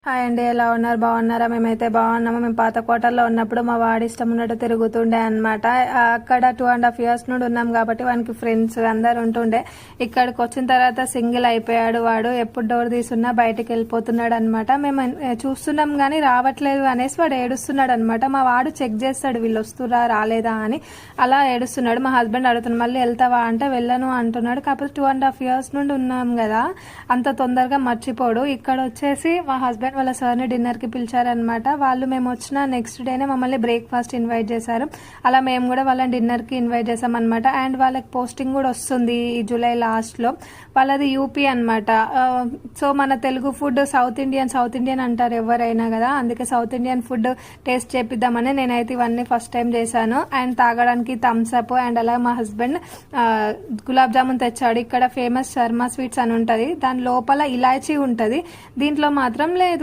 Hi అండి, ఎలా ఉన్నారు? బాగున్నారా? మేమైతే బాగున్నాము. మేము పాత కోటల్లో ఉన్నప్పుడు మా వాడి ఇష్టం ఉన్నట్టు తిరుగుతుండే అనమాట. అక్కడ 2.5 years నుండి ఉన్నాం కాబట్టి వానికి ఫ్రెండ్స్ అందరు ఉంటుండే. ఇక్కడికి వచ్చిన తర్వాత సింగిల్ అయిపోయాడు వాడు. ఎప్పుడు డోర్ తీసున్నా బయటికి వెళ్ళిపోతున్నాడు అనమాట. మేము చూస్తున్నాం కానీ రావట్లేదు అనేసి వాడు ఏడుస్తున్నాడు అనమాట. మా వాడు చెక్ చేస్తాడు వీళ్ళు వస్తురా రాలేదా అని. అలా ఏడుస్తున్నాడు. మా హస్బెండ్ అడుగుతున్నాడు మళ్ళీ వెళ్తావా అంటే వెళ్ళను అంటున్నాడు. కాకపోతే 2.5 years నుండి ఉన్నాం కదా, అంత తొందరగా మర్చిపోడు. ఇక్కడ వచ్చేసి మా హస్బెండ్ వాళ్ళ సార్ని డిన్నర్కి పిలిచారనమాట. వాళ్ళు మేము వచ్చిన నెక్స్ట్ డేనే మమ్మల్ని బ్రేక్ఫాస్ట్ ఇన్వైట్ చేశారు. అలా మేము కూడా వాళ్ళని డిన్నర్కి ఇన్వైట్ చేసాం అనమాట. అండ్ వాళ్ళకి పోస్టింగ్ కూడా వస్తుంది ఈ జూలై లాస్ట్లో. వాళ్ళది యూపీ అనమాట. సో మన తెలుగు ఫుడ్ సౌత్ ఇండియన్ అంటారు ఎవరైనా కదా, అందుకే సౌత్ ఇండియన్ ఫుడ్ టేస్ట్ చేపిద్దామని నేనైతే ఇవన్నీ ఫస్ట్ టైం చేశాను. అండ్ తాగడానికి థమ్స్ అప్ అండ్ అలా మా హస్బెండ్ గులాబ్ జామున్ తెచ్చాడు. ఇక్కడ ఫేమస్ శర్మ స్వీట్స్ అని ఉంటుంది, దాని లోపల ఇలాచీ ఉంటుంది, దీంట్లో మాత్రం లేదు.